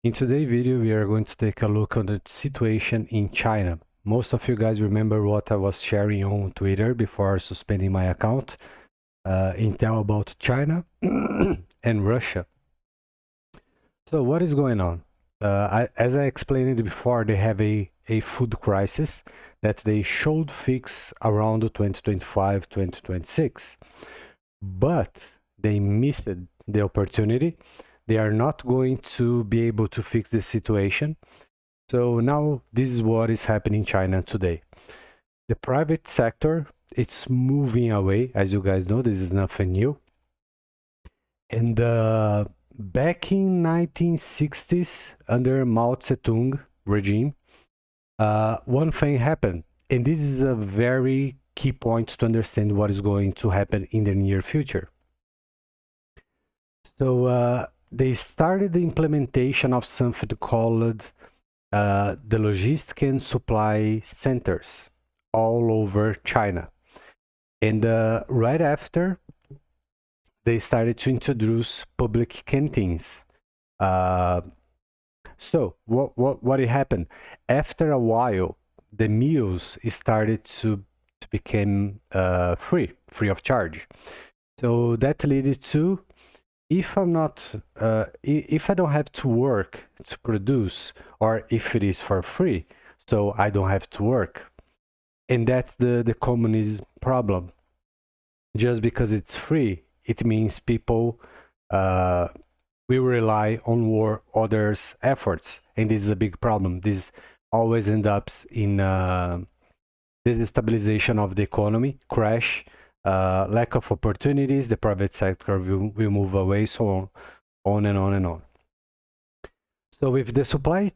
In today's video, we are going to take a look at the situation in China. Most of you guys remember what I was sharing on Twitter before suspending my account, intel about China and Russia. So what is going on? As I explained before, they have a food crisis that they should fix around 2025, 2026. But they missed the opportunity. They are not going to be able to fix the situation. So now this is what is happening in China today. The private sector, it's moving away. As you guys know, this is nothing new. And back in 1960s, under Mao Zedong regime, one thing happened. And this is a very key point to understand what is going to happen in the near future. So they started the implementation of something called the logistic and supply centers all over China. And right after, they started to introduce public canteens. So what happened? After a while, the meals started to become free of charge. So that led to, if I'm not, if I don't have to work to produce, or if it is for free, so I don't have to work. And that's the communism problem. Just because it's free, it means people will rely on others' efforts. And this is a big problem. This always ends up in destabilization of the economy, crash, lack of opportunities, the private sector will move away, so on and on and on. So with the supply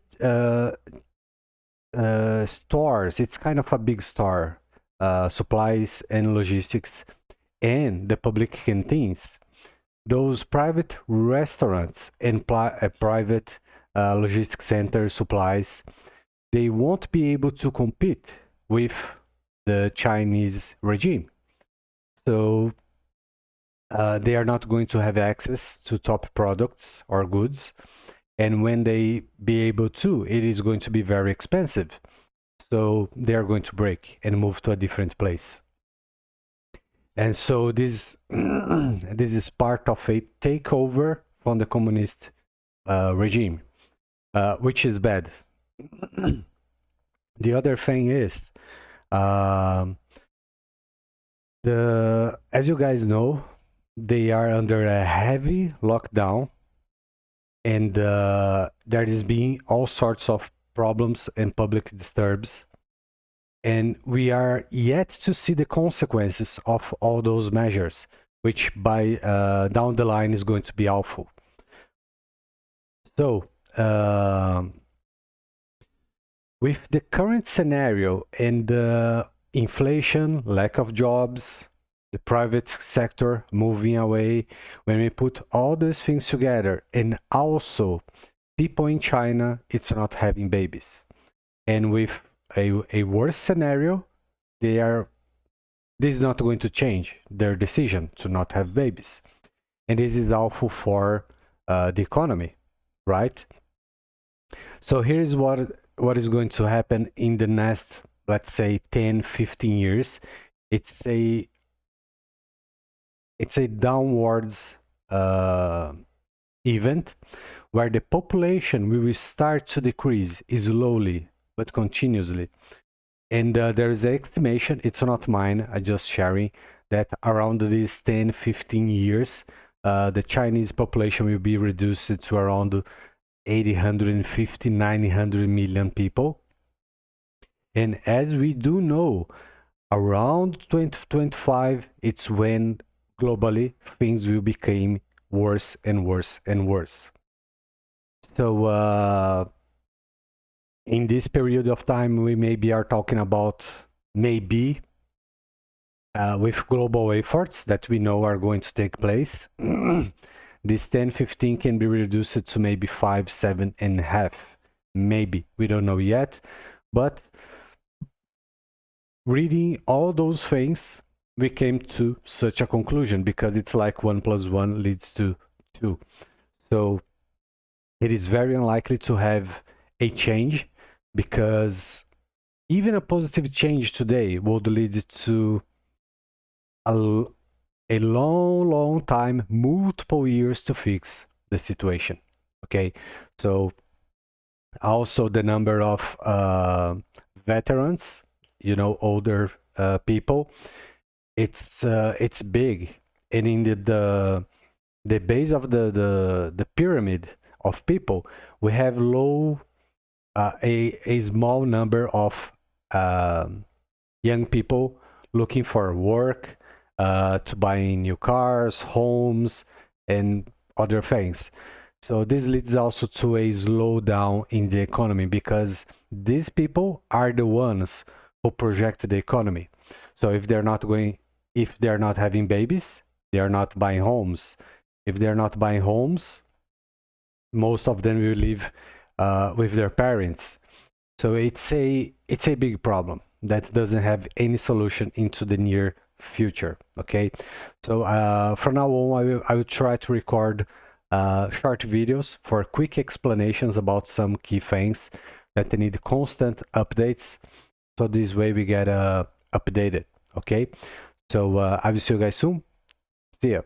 stores, it's kind of a big store, supplies and logistics, and the public canteens, those private restaurants and private logistics center supplies, they won't be able to compete with the Chinese regime. So they are not going to have access to top products or goods. And when they be able to, it is going to be very expensive. So they are going to break and move to a different place. And so this this is part of a takeover from the communist regime, which is bad. The other thing is, as you guys know, they are under a heavy lockdown, and there is being all sorts of problems and public disturbs. And we are yet to see the consequences of all those measures, which by down the line is going to be awful. So with the current scenario and inflation, lack of jobs, the private sector moving away, when we put all these things together, and also people in China, it's not having babies. And with a worse scenario, this is not going to change their decision to not have babies. And this is awful for the economy, right? So here's what is going to happen in the next, let's say, 10, 15 years. It's a downwards event where the population will start to decrease slowly but continuously. And there is an estimation, it's not mine, I just sharing, that around these 10, 15 years, the Chinese population will be reduced to around 850, 900 million people. And as we do know, around 2025, it's when globally things will become worse and worse and worse. So in this period of time, we maybe are talking about maybe with global efforts that we know are going to take place, this 10, 15 can be reduced to maybe 5, 7.5. Maybe, we don't know yet. But reading all those things, we came to such a conclusion because it's like 1 + 1 leads to 2. So it is very unlikely to have a change, because even a positive change today would lead to a, a long time, multiple years to fix the situation. Okay, so also the number of veterans, older people, it's big, and in the base of the pyramid of people, we have a small number of young people looking for work, to buying new cars, homes, and other things. So this leads also to a slowdown in the economy, because these people are the ones who project the economy. So if they're not having babies, they are not buying homes. If they're not buying homes, most of them will live with their parents. So it's a big problem that doesn't have any solution into the near future. Okay, so from now on, I will try to record short videos for quick explanations about some key things that need constant updates. So this way we get updated. Okay, so I will see you guys soon. See ya.